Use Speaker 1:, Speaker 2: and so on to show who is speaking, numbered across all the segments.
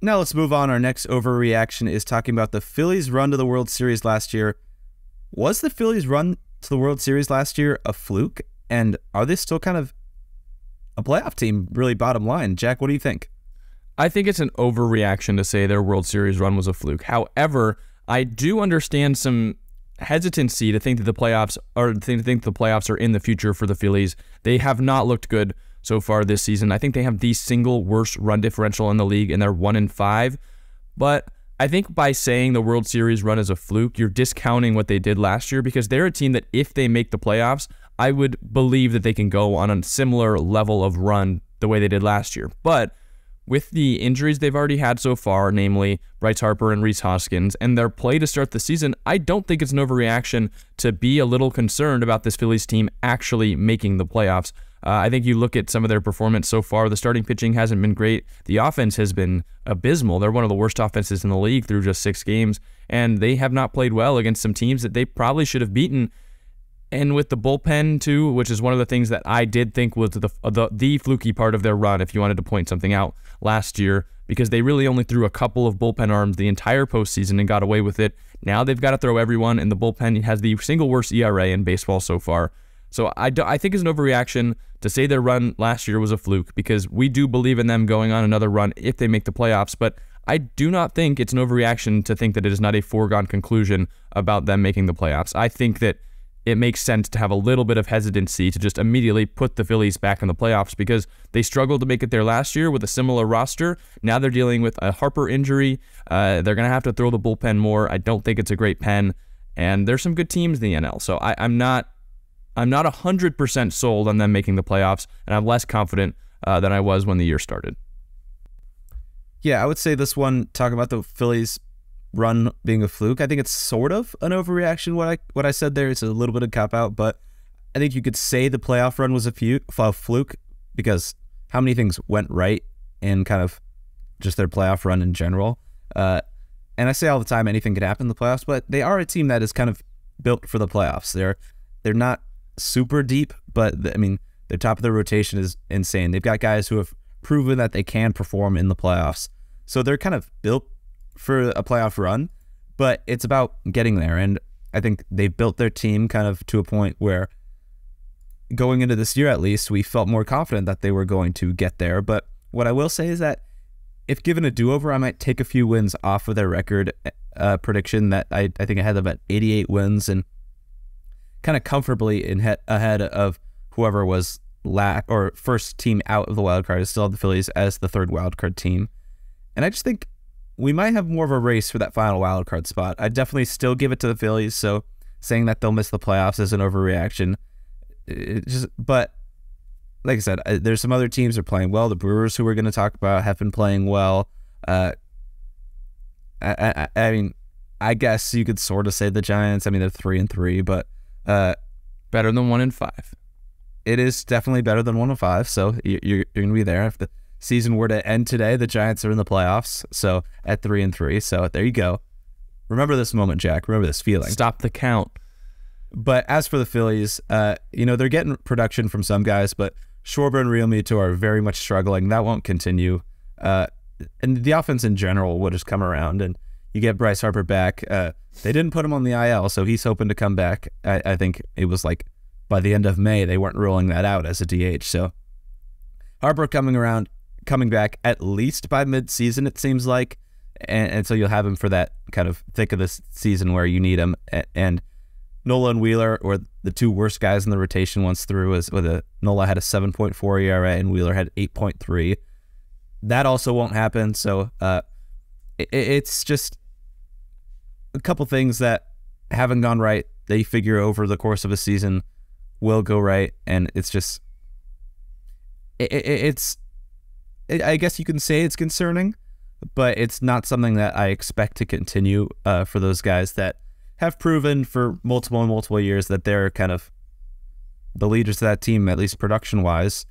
Speaker 1: Now let's move on. Our next overreaction is talking about the Phillies' run to the World Series last year. Was the Phillies' run to the World Series last year a fluke? And are they still kind of a playoff team, really bottom line? Jack, what do you think?
Speaker 2: I think it's an overreaction to say their World Series run was a fluke. However, I do understand some hesitancy to think that the playoffs are in the future for the Phillies. They have not looked good so far this season. I think they have the single worst run differential in the league, and they're 1-5. But I think by saying the World Series run is a fluke, you're discounting what they did last year, because they're a team that if they make the playoffs, I would believe that they can go on a similar level of run the way they did last year. But with the injuries they've already had so far, namely Bryce Harper and Rhys Hoskins, and their play to start the season, I don't think it's an overreaction to be a little concerned about this Phillies team actually making the playoffs. I think you look at some of their performance so far, the starting pitching hasn't been great. The offense has been abysmal. They're one of the worst offenses in the league through just 6 games, and they have not played well against some teams that they probably should have beaten. And with the bullpen, too, which is one of the things that I did think was the fluky part of their run, if you wanted to point something out last year, because they really only threw a couple of bullpen arms the entire postseason and got away with it. Now they've got to throw everyone, and the bullpen has the single worst ERA in baseball so far. So I think it's an overreaction to say their run last year was a fluke, because we do believe in them going on another run if they make the playoffs. But I do not think it's an overreaction to think that it is not a foregone conclusion about them making the playoffs. I think that it makes sense to have a little bit of hesitancy to just immediately put the Phillies back in the playoffs, because they struggled to make it there last year with a similar roster. Now they're dealing with a Harper injury. They're going to have to throw the bullpen more. I don't think it's a great pen, and there's some good teams in the NL. So I'm not 100% sold on them making the playoffs, and I'm less confident than I was when the year started.
Speaker 1: Yeah, I would say this one, talking about the Phillies run being a fluke, I think it's sort of an overreaction. What I said there, it's a little bit of cop-out, but I think you could say the playoff run was a fluke, because how many things went right in kind of just their playoff run in general. And I say all the time anything could happen in the playoffs, but they are a team that is kind of built for the playoffs. They're not super deep, but I mean, their top of their rotation is insane. They've got guys who have proven that they can perform in the playoffs. So they're kind of built for a playoff run, but it's about getting there. And I think they built their team kind of to a point where going into this year, at least, we felt more confident that they were going to get there. But what I will say is that if given a do-over, I might take a few wins off of their record prediction that I think I had them at 88 wins and kind of comfortably ahead of whoever was first team out of the wild card. I still have the Phillies as the third wild card team. And I just think we might have more of a race for that final wild card spot. I definitely still give it to the Phillies, so saying that they'll miss the playoffs is an overreaction. But like I said, there's some other teams that are playing well. The Brewers, who we're going to talk about, have been playing well. I mean, I guess you could sort of say the Giants. I mean, they're 3-3, but
Speaker 2: better than 1-5.
Speaker 1: It is definitely better than 1-5. So you're going to be there. If the season were to end today, the Giants are in the playoffs. So at 3-3. So there you go. Remember this moment, Jack. Remember this feeling.
Speaker 2: Stop the count.
Speaker 1: But as for the Phillies, they're getting production from some guys, but Schwarber and Realmuto are very much struggling. That won't continue. And the offense in general will just come around, and you get Bryce Harper back. They didn't put him on the IL, so he's hoping to come back. I think it was like by the end of May, they weren't ruling that out as a DH. So Harper coming back at least by mid-season, it seems like. And so you'll have him for that kind of thick of the season where you need him. And Nola and Wheeler were the two worst guys in the rotation once through. Nola had a 7.4 ERA and Wheeler had 8.3. That also won't happen. So it's just a couple things that haven't gone right. They figure over the course of a season will go right, and it's just I guess you can say it's concerning, but it's not something that I expect to continue for those guys that have proven for multiple years that they're kind of the leaders of that team, at least production-wise,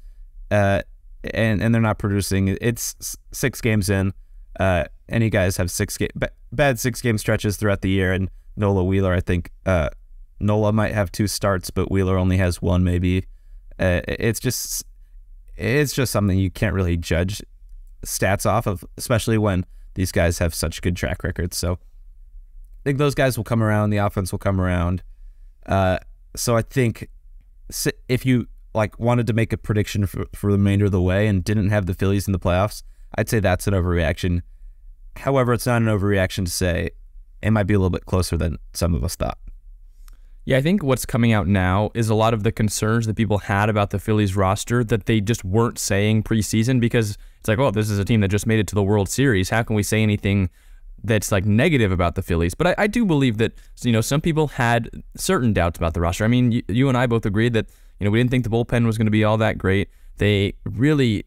Speaker 1: and they're not producing. It's 6 games in. Any guys have bad 6-game stretches throughout the year, and Nola, Wheeler, I think Nola might have 2 starts, but Wheeler only has 1 maybe. It's just something you can't really judge stats off of, especially when these guys have such good track records. So I think those guys will come around. The offense will come around. So I think if you wanted to make a prediction for the remainder of the way and didn't have the Phillies in the playoffs, I'd say that's an overreaction. However, it's not an overreaction to say it might be a little bit closer than some of us thought.
Speaker 2: Yeah, I think what's coming out now is a lot of the concerns that people had about the Phillies roster that they just weren't saying preseason, because it's like, oh, this is a team that just made it to the World Series. How can we say anything that's negative about the Phillies? But I do believe that, some people had certain doubts about the roster. I mean, you and I both agreed that, we didn't think the bullpen was going to be all that great. They really,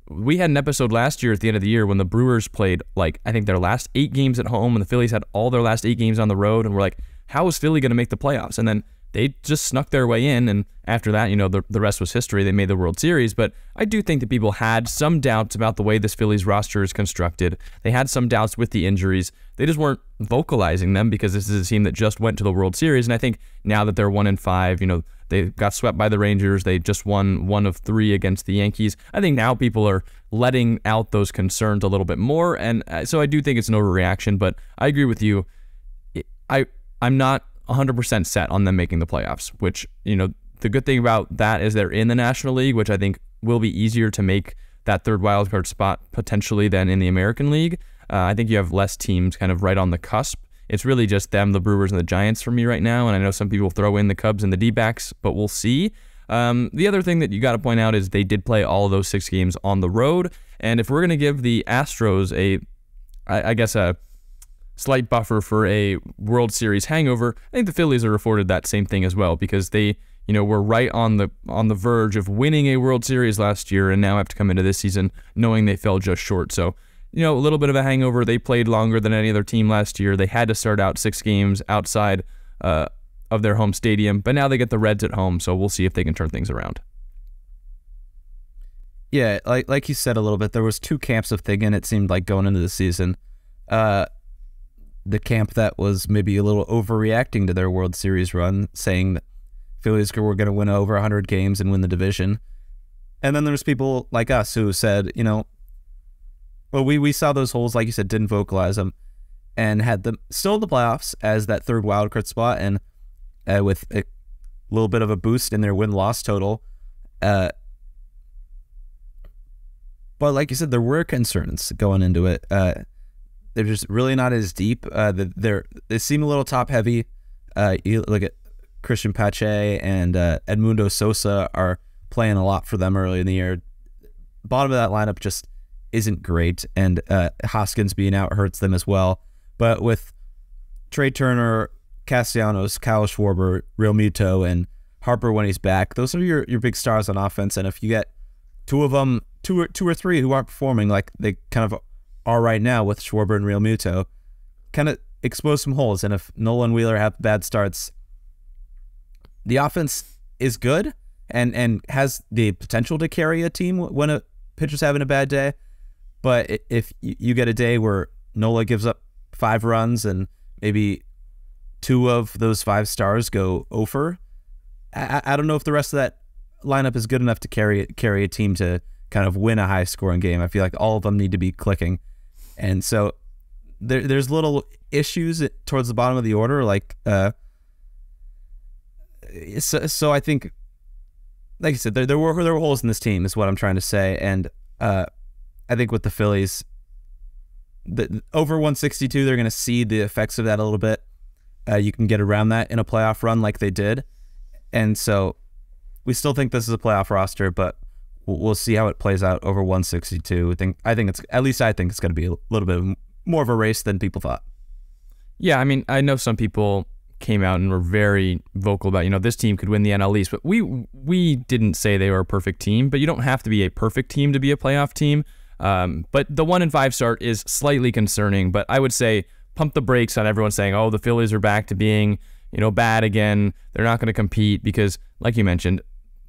Speaker 2: we had an episode last year at the end of the year when the Brewers played, I think their last 8 games at home, and the Phillies had all their last 8 games on the road, and we're like, how is Philly going to make the playoffs? And then they just snuck their way in, and after that, the rest was history. They made the World Series. But I do think that people had some doubts about the way this Phillies roster is constructed. They had some doubts with the injuries. They just weren't vocalizing them because this is a team that just went to the World Series. And I think now that they're 1-5, they got swept by the Rangers. They just won 1 of 3 against the Yankees. I think now people are letting out those concerns a little bit more. And so I do think it's an overreaction, but I agree with you. I'm not 100% set on them making the playoffs, which, the good thing about that is they're in the National League, which I think will be easier to make that third wildcard spot potentially than in the American League. I think you have less teams kind of right on the cusp. It's really just them, the Brewers, and the Giants for me right now, and I know some people throw in the Cubs and the D-backs, but we'll see. The other thing that you got to point out is they did play all of those 6 games on the road, and if we're going to give the Astros a slight buffer for a World Series hangover, I think the Phillies are afforded that same thing as well, because they, were right on the verge of winning a World Series last year and now have to come into this season knowing they fell just short. So, a little bit of a hangover. They played longer than any other team last year. They had to start out 6 games outside of their home stadium, but now they get the Reds at home, so we'll see if they can turn things around.
Speaker 1: Yeah, like you said a little bit, there was 2 camps of thinking, it seemed like, going into the season. The camp that was maybe a little overreacting to their World Series run, saying that Phillies were going to win over 100 games and win the division. And then there's people like us who said, well, we saw those holes, like you said, didn't vocalize them, and had them still in the playoffs as that third wildcard spot, and with a little bit of a boost in their win-loss total. But like you said, there were concerns going into it. They're just really not as deep. They seem a little top heavy. You look at Christian Pache and Edmundo Sosa are playing a lot for them early in the year. Bottom of that lineup just isn't great, and Hoskins being out hurts them as well. But with Trey Turner, Castellanos, Kyle Schwarber, Real Muto, and Harper when he's back, those are your big stars on offense. And if you get 2 of them, two or three who aren't performing like they kind of are right now with Schwarber and Real Muto, kind of expose some holes. And if Nolan Wheeler have bad starts, the offense is good and has the potential to carry a team when a pitcher's having a bad day. But if you get a day where Nola gives up 5 runs and maybe 2 of those 5 stars go over, I don't know if the rest of that lineup is good enough to carry a team to kind of win a high-scoring game. I feel like all of them need to be clicking. And so there's little issues towards the bottom of the order. So I think, like I said, there were holes in this team is what I'm trying to say. And I think with the Phillies, over 162, they're going to see the effects of that a little bit. You can get around that in a playoff run like they did. And so we still think this is a playoff roster, but we'll see how it plays out over 162. I think it's going to be a little bit more of a race than people thought.
Speaker 2: Yeah, I mean, I know some people came out and were very vocal about, this team could win the NL East, but we didn't say they were a perfect team, but you don't have to be a perfect team to be a playoff team. But the 1-5 start is slightly concerning, but I would say pump the brakes on everyone saying, oh, the Phillies are back to being, bad again. They're not going to compete because, like you mentioned,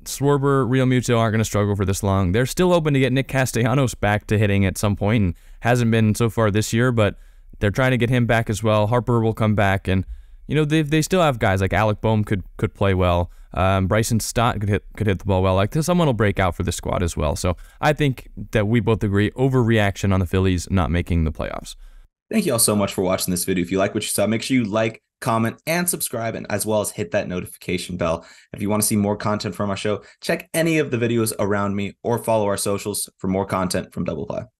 Speaker 2: Schwarber, Real Muto aren't going to struggle for this long. They're still hoping to get Nick Castellanos back to hitting at some point, and hasn't been so far this year, but they're trying to get him back as well. Harper will come back, and they still have guys like Alec Boehm could play well. Bryson Stott could hit the ball well. Like someone will break out for the squad as well. So I think that we both agree overreaction on the Phillies not making the playoffs.
Speaker 1: Thank you all so much for watching this video. If you like what you saw, make sure you like, comment, and subscribe, and as well as hit that notification bell. If you want to see more content from our show, check any of the videos around me or follow our socials for more content from Double Play.